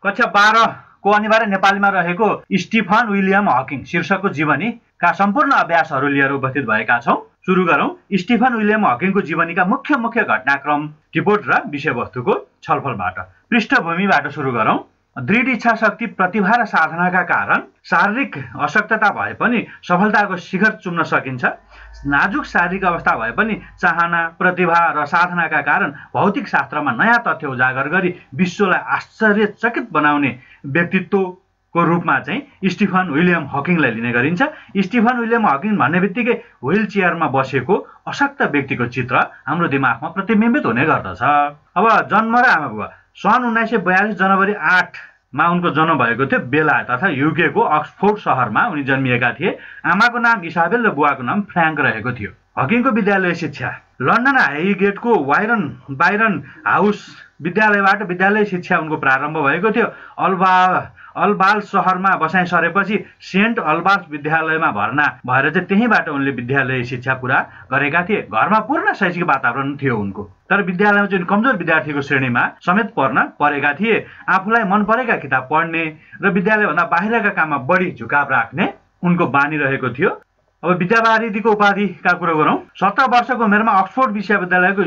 कक्षा 12 को अनिवार्य नेपालीमा रहेको स्टिफन विलियम हकिङ शीर्षकको जीवनीका सम्पूर्ण अभ्यासहरू लिएर उपस्थित भएका छौं। सुरु गरौं स्टिफन विलियम हकिङको जीवनीका मुख्य घटनाक्रम, रिपोर्ट र विषयवस्तुको छलफलबाट। पृष्ठभूमिबाट सुरु गरौं। दृढ इच्छा शक्ति, प्रतिभा र साधनाका कारण शारीरिक अशक्तता भए पनि सफलताको शिखर चुम्न सकिन्छ। नाजुक शारीरिक अवस्था भए पनि चाहना, प्रतिभा र साधनाका कारण भौतिक शास्त्रमा नयाँ तथ्य उजागर गरी विश्वलाई आश्चर्यचकित बनाउने व्यक्तित्वको रूपमा चाहिँ स्टिफन विलियम हकिङलाई लिने गरिन्छ। स्टिफन विलियम हकिङ भन्ने बित्तिकै व्हील चेयरमा बसेको अशक्त व्यक्तिको चित्र हाम्रो दिमागमा प्रतिबिम्बित हुने गर्दछ। अब जन्म र आमाबुबा। सन् 1942 जनवरी 8 मा उनको जन्म भएको थियो। बेलायत अथवा युके को अक्सफोर्ड शहरमा उनी जन्मिएका थिए। आमाको नाम इसाबेल र बुवाको नाम फ्र्याङ्क रहेको थियो। हकिङको विद्यालय शिक्षा लन्डन हाइगेटको बाइरन हाउस विद्यालयबाट विद्यालय शिक्षा उनको प्रारम्भ भएको थियो। अलबाल शहरमा बसाइ सरेपछि सेन्ट अल्बास विद्यालयमा भर्ना भएर चाहिँ त्यहीँबाट उनले विद्यालय शिक्षा पूरा गरेका थिए। घरमा पूर्ण शैक्षिक वातावरण थियो उनको, तर विद्यालयमा चाहिँ कमजोर विद्यार्थीको श्रेणीमा समेत परेका थिए। आफूलाई मन परेका किताब पढ्ने र विद्यालयभन्दा बाहिरका काममा बढी झुकाव राख्ने उनको बानी रहेको थियो। अब विद्यावारिधीको उपाधिका कुरा गरौँ। 17 वर्षको उमेरमा अक्सफोर्ड विश्वविद्यालयको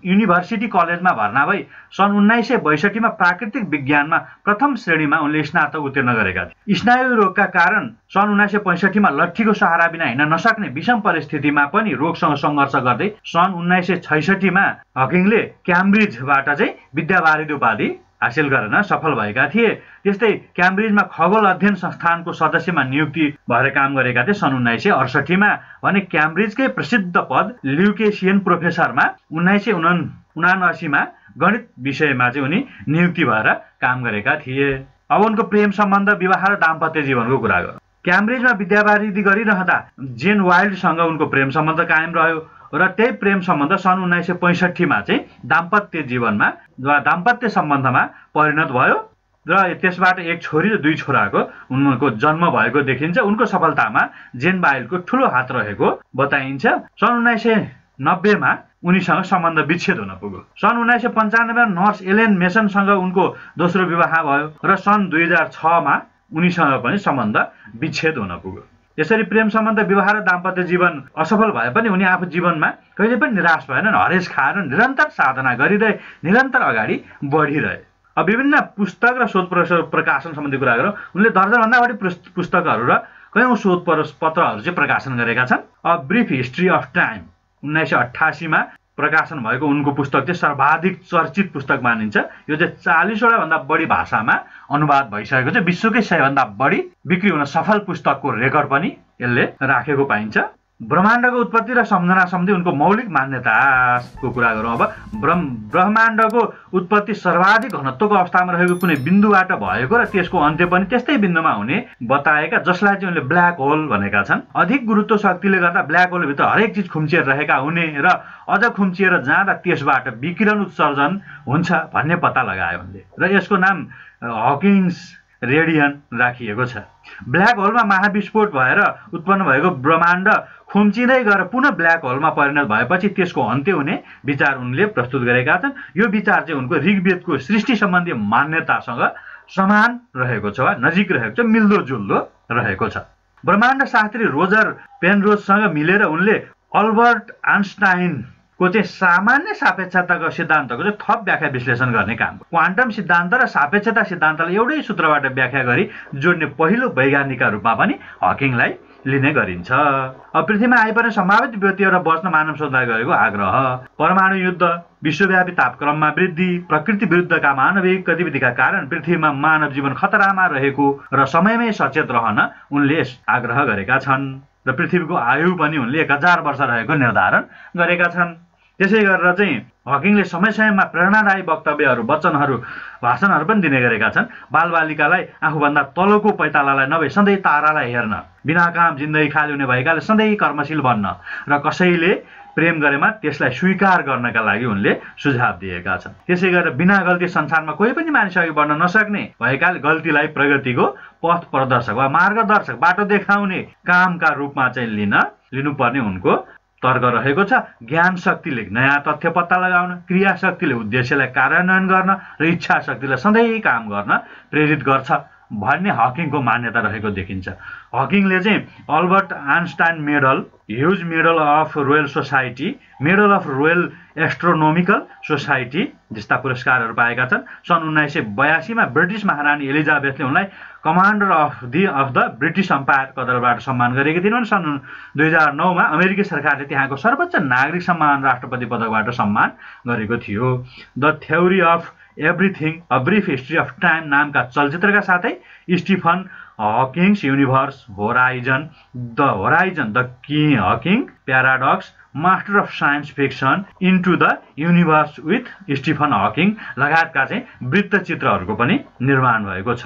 युनिभर्सिटी कलेजमा भर्ना भई सन् 1962 मा प्राकृतिक विज्ञानमा प्रथम श्रेणीमा उनले स्नातक उत्तीर्ण गरेका थिए। स्नायु रोगका कारण सन् 1965 मा लट्ठीको सहारा बिना हिँड्न नसक्ने विषम परिस्थितिमा पनि रोगसँग सङ्घर्ष गर्दै सन् 1966 मा हकिङले क्याम्ब्रिजबाट चाहिँ विद्यावारिधी उपाधि हासिल गर्न सफल भएका थिए। त्यस्तै क्याम्ब्रिजमा खगोल अध्ययन संस्थानको सदस्यमा नियुक्ति भएर काम गरेका थिए। सन् 1968 मा भने क्याम्ब्रिजकै प्रसिद्ध पद ल्युकेसियन प्रोफेसरमा 1979 मा गणित विषयमा चाहिँ उनी नियुक्ति भएर काम गरेका थिए। अब उनको प्रेम सम्बन्ध, विवाह र दाम्पत्य जीवनको कुरा गरौँ। क्याम्ब्रिजमा विद्यावारिधी गरिरहँदा जेन वाइल्डसँग उनको प्रेम सम्बन्ध कायम रह्यो र त्यही प्रेम सम्बन्ध सन् 1965 मा चाहिँ दाम्पत्य सम्बन्धमा परिणत भयो र त्यसबाट एक छोरी र 2 छोराको उनको जन्म भएको देखिन्छ। उनको सफलतामा जेन वाइल्डको ठूलो हात रहेको बताइन्छ। सन् 1990 मा उनीसँग सम्बन्ध विच्छेद हुन पुग्यो। सन् 1995 मा नर्स एलेन मेसनसँग उनको दोस्रो विवाह भयो र सन् 2006 मा उनीसँग पनि सम्बन्ध विच्छेद हुन पुग्यो। यसरी प्रेम सम्बन्ध, विवाह र दाम्पत्य जीवन असफल भए पनि उनी आफू जीवनमा कहिले पनि निराश भएनन्। हरेस खाएर निरन्तर साधना गरिरहे, निरन्तर अगाडि बढिरहे। अब विभिन्न पुस्तक र शोध प्रकाशन सम्बन्धी कुरा गरौँ। उनले दर्जनभन्दा बढी पुस्तकहरू र कयौं शोध पत्रहरू चाहिँ प्रकाशन गरेका छन्। A brief history of time 1988 मा प्रकाशन भएको उनको पुस्तक चाहिँ सर्वाधिक चर्चित पुस्तक मानिन्छ। यो चाहिँ 40 वटा भन्दा बढी भाषामा अनुवाद भइसकेको छ। विश्वकै 100 भन्दा बढी बिक्री हुन सफल पुस्तकको रेकर्ड पनि यसले राखेको पाइन्छ। ब्रह्माण्डको उत्पत्ति र सम्झना सम्बन्धी उनको मौलिक मान्यताको कुरा गरौँ। अब ब्रह्माण्डको उत्पत्ति सर्वाधिक घनत्वको अवस्थामा रहेको कुनै बिन्दुबाट भएको र त्यसको अन्त्य पनि त्यस्तै बिन्दुमा हुने बताएका, जसलाई चाहिँ उनले ब्ल्याक होल भनेका छन्। अधिक गुरुत्व शक्तिले गर्दा ब्ल्याक होलभित्र हरेक चिज खुम्चिएर रहेका हुने र अझ खुम्चिएर जाँदा त्यसबाट विकिरण उत्सर्जन हुन्छ भन्ने पत्ता लगाए उनले र यसको नाम हकिङ्स रेडियन राखिएको छ। ब्ल्याक होलमा महाविस्फोट भएर उत्पन्न भएको ब्रह्माण्ड खुम्चिँदै गएर पुनः ब्ल्याक होलमा परिणत भएपछि त्यसको अन्त्य हुने विचार उनले प्रस्तुत गरेका छन्। यो विचार चाहिँ उनको ऋग्वेदको सृष्टि सम्बन्धी मान्यतासँग समान रहेको छ वा नजिक रहेको छ, मिल्दोजुल्दो रहेको छ। ब्रह्माण्ड शास्त्री रोजर पेनरोजसँग मिलेर उनले अल्बर्ट आइन्स्टाइनको चाहिँ सामान्य सापेक्षताको सिद्धान्तको चाहिँ थप व्याख्या विश्लेषण गर्ने काम। क्वान्टम सिद्धान्त र सापेक्षता सिद्धान्तलाई एउटै सूत्रबाट व्याख्या गरी जोड्ने पहिलो वैज्ञानिकका रूपमा पनि हकिङलाई लिने गरिन्छ। अब पृथ्वीमा आइपर्ने सम्भावित विपत्तिहरू बच्न मानव समुदाय गरेको आग्रह, परमाणु युद्ध, विश्वव्यापी तापक्रममा वृद्धि, प्रकृति विरुद्धका मानविक गतिविधिका कारण पृथ्वीमा मानव जीवन खतरामा रहेको र समयमै सचेत रहन उनले आग्रह गरेका छन् र पृथ्वीको आयु पनि उनले 1000 वर्ष रहेको निर्धारण गरेका छन्। त्यसै गरेर चाहिँ हकिङले समय समयमा प्रेरणादायी वक्तव्यहरू, वचनहरू, भाषणहरू पनि दिने गरेका छन्। बालबालिकालाई आफूभन्दा तलको पैतालालाई नभई सधैँ तारालाई हेर्न, बिना काम जिन्दगी खाली हुने भएकाले सधैँ कर्मशील बन्न र कसैले प्रेम गरेमा त्यसलाई स्वीकार गर्नका लागि उनले सुझाव दिएका छन्। त्यसै गरेर बिना गल्ती संसारमा कोही पनि मानिस अघि बढ्न नसक्ने भएकाले गल्तीलाई प्रगतिको पथ प्रदर्शक वा मार्गदर्शक, बाटो देखाउने कामका रूपमा चाहिँ लिनुपर्ने उनको तर्क रहेको छ। ज्ञान शक्तिले नयाँ तथ्य पत्ता लगाउन, क्रिया शक्तिले उद्देश्यलाई कार्यान्वयन गर्न र इच्छा शक्तिले सधैँ काम गर्न प्रेरित गर्छ भन्ने हकिङको मान्यता रहेको देखिन्छ। हकिङले चाहिँ Albert Einstein medal, huge medal of royal society, medal of royal astronomical society जस्ता पुरस्कारहरू पाएका छन्। सन् 1982 मा ब्रिटिस महारानी एलिजाबेथले उनलाई commander of the British empire पदबाट सम्मान गरेकी थिइन् भने सन् 2009 मा अमेरिकी सरकारले त्यहाँको सर्वोच्च नागरिक सम्मान राष्ट्रपति पदकबाट सम्मान गरेको थियो। The theory of everything a brief history of time नामका चलचित्रका साथै Stephen Hawking's universe horizon, the Hawking paradox, master of science fiction, into the universe with Stephen Hawking लगायतका चाहिँ वृत्तचित्रहरूको पनि निर्माण भएको छ।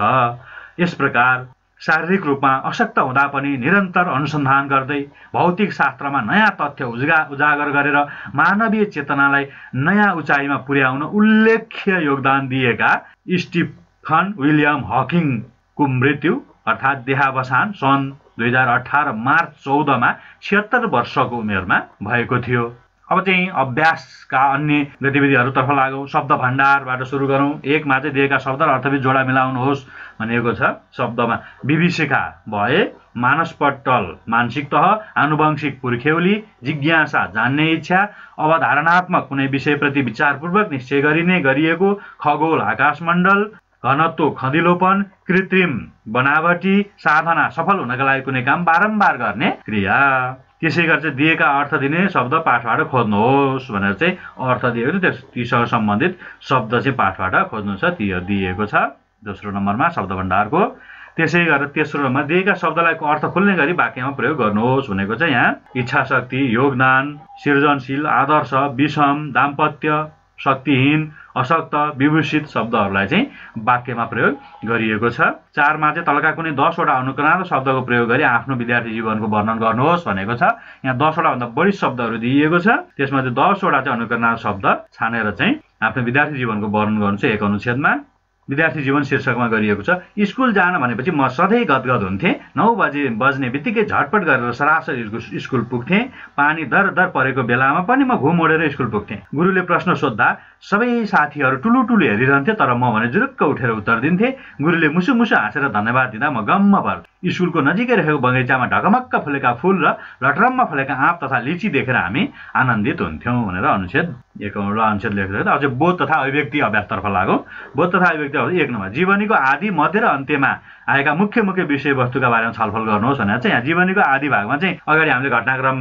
यस प्रकार शारीरिक रूपमा अशक्त हुँदा पनि निरन्तर अनुसन्धान गर्दै भौतिक शास्त्रमा नयाँ तथ्य उजागर गरेर मानवीय चेतनालाई नयाँ उचाइमा पुर्याउन उल्लेख्य योगदान दिएका स्टिफन विलियम हकिङको मृत्यु अर्थात् देहावसान सन् 2018 मार्च 14 मा 76 वर्षको उमेरमा भएको थियो। अब चाहिँ अभ्यासका अन्य गतिविधिहरूतर्फ लागौँ। शब्द भण्डारबाट सुरु गरौँ। 1 मा चाहिँ दिएका शब्द र अर्थविध जोडा मिलाउनुहोस् भनिएको छ। शब्दमा विभीषिका भए, मानसपटल मानसिक तह, आनुवंशिक पुर्ख्यौली, जिज्ञासा जान्ने इच्छा, अवधारणात्मक कुनै विषयप्रति विचारपूर्वक निश्चय गरिएको, खगोल आकाशमण्डल, घनत्व खदिलोपन, कृत्रिम बनावटी, साधना सफल हुनका लागि कुनै काम बारम्बार गर्ने क्रिया। त्यसै गरी चाहिँ दिएका अर्थ दिने शब्द पाठबाट खोज्नुहोस् भनेर चाहिँ अर्थ दिएको छ, तीसँग सम्बन्धित शब्द चाहिँ पाठबाट खोज्नु छ, ती दिएको छ दोस्रो नम्बरमा शब्द भण्डारको। त्यसै गरेर तेस्रो नम्बरमा दिएका शब्दलाई अर्थ खुल्ने गरी वाक्यमा प्रयोग गर्नुहोस् भनेको छ। यहाँ इच्छा शक्ति, योगदान, सृजनशील, आदर्श, विषम, दाम्पत्य, शक्तिहीन, अशक्त, विभूषित शब्दहरूलाई चाहिँ वाक्यमा प्रयोग गरिएको छ। 4 मा चाहिँ तलका कुनै 10 वटा अनुकरण शब्दको प्रयोग गरी आफ्नो विद्यार्थी जीवनको वर्णन गर्नुहोस् भनेको छ। यहाँ 10 वटा भन्दा बढी शब्दहरू दिइएको छ। त्यसमा चाहिँ 10 वटा चाहिँ अनुकरण शब्द छानेर चाहिँ आफ्नो विद्यार्थी जीवनको वर्णन गर्नु छ। 1 अनुच्छेदमा विद्यार्थी जीवन शीर्षकमा गरिएको छ। स्कुल जान भनेपछि म सधैँ गदगद हुन्थेँ। 9 बज्ने बित्तिकै झटपट गरेर सरासरी स्कुल पुग्थेँ। पानी दर परेको बेलामा पनि म घुम मोडेर स्कुल पुग्थेँ। गुरुले प्रश्न सोद्धा सबै साथीहरू टुलुटुलु हेरिरहन्थे, तर म भने जुरुक्क उठेर उत्तर दिन्थेँ। गुरुले मुसु हाँसेर धन्यवाद दिँदा म गम्म पर्थेँ। स्कुलको नजिकै रहेको बगैँचामा ढकमक्क फुलेका फूल र लटरम्म फुलेका आँप तथा लिची देखेर हामी आनन्दित हुन्थ्यौँ भनेर अनुच्छेद 1 अनुच्छेद लेखेर अझै बोध तथा अभिव्यक्ति अभ्यासतर्फ लागौँ। बोध तथा अभिव्यक्ति 1 नम्बर जीवनीको आदि, मध्य र अन्त्यमा आएका मुख्य विषयवस्तुका बारेमा छलफल गर्नुहोस् भनेर चाहिँ यहाँ जीवनीको आदि भागमा चाहिँ अगाडि हामीले घटनाक्रम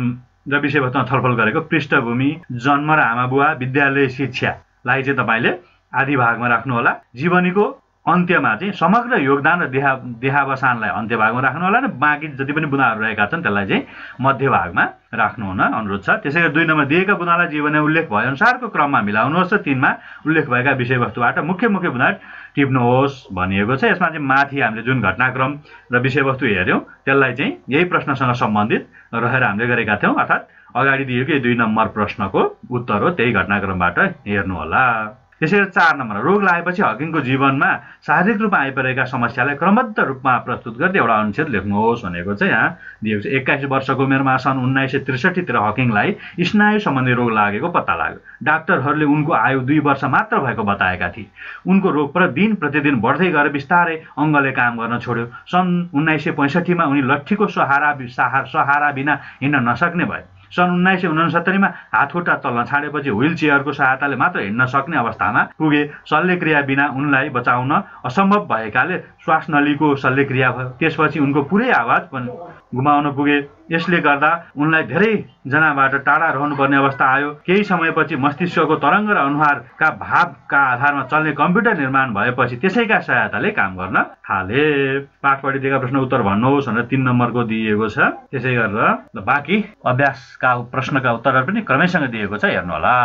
र विषयवस्तुमा छलफल गरेको पृष्ठभूमि, जन्म र आमाबुवा, विद्यालय शिक्षालाई चाहिँ तपाईँले आदि भागमा राख्नु होला। जीवनीको अन्त्यमा चाहिँ समग्र योगदान र देहावसानलाई अन्त्य भागमा राख्नु होला र बाँकी जति पनि बुँदाहरू रहेका छन् त्यसलाई चाहिँ मध्य भागमा राख्नु हुन अनुरोध छ। त्यसैगरी 2 नम्बर दिएका बुँदालाई जीवनमा उल्लेख भए अनुसारको क्रममा मिलाउनुहोस् र 3 मा उल्लेख भएका विषयवस्तुबाट मुख्य बुँदा टिप्नुहोस् भनिएको छ। यसमा चाहिँ माथि हामीले जुन घटनाक्रम र विषयवस्तु हेऱ्यौँ त्यसलाई चाहिँ यही प्रश्नसँग सम्बन्धित रहेर हामीले गरेका थियौँ, अर्थात् अगाडि दिएको 2 नम्बर प्रश्नको उत्तर हो, त्यही घटनाक्रमबाट हेर्नु होला। त्यसैगरी 4 नम्बर रोग लागेपछि हकिङको जीवनमा शारीरिक रूपमा आइपरेका समस्यालाई क्रमबद्ध रूपमा प्रस्तुत गर्दै एउटा अनुच्छेद लेख्नुहोस् भनेको चाहिँ यहाँ दिएको छ। 21 वर्षको उमेरमा सन् 1963 तिर हकिङलाई स्नायु सम्बन्धी रोग लागेको पत्ता लाग्यो। डाक्टरहरूले उनको आयु 2 वर्ष मात्र भएको बताएका थिए। उनको रोग दिन प्रतिदिन बढ्दै गएर बिस्तारै अङ्गले काम गर्न छोड्यो। सन् 1965 मा उनी लट्ठीको सहारा बिना हिँड्न नसक्ने भए। सन् 1969 मा हातखुट्टा चल्न छाडेपछि व्हील चेयरको सहायताले मात्र हिँड्न सक्ने अवस्थामा पुगे। शल्यक्रिया बिना उनलाई बचाउन असम्भव भएकाले श्वास नलीको शल्यक्रिया भयो। त्यसपछि उनको पुरै आवाज पनि गुमाउन पुगे। यसले गर्दा उनलाई धेरै जनाबाट टाढा रहनुपर्ने अवस्था आयो। केही समयपछि मस्तिष्कको तरङ्ग र अनुहारका भावका आधारमा चल्ने कम्प्युटर निर्माण भएपछि त्यसैका सहायताले काम गर्न थाले। पाठपट्टि दिएका प्रश्न उत्तर भन्नुहोस् भनेर 3 नम्बरको दिएको छ। त्यसै गरेर बाँकी अभ्यासका प्रश्नका उत्तरहरू पनि क्रमैसँग दिएको छ, हेर्नु होला।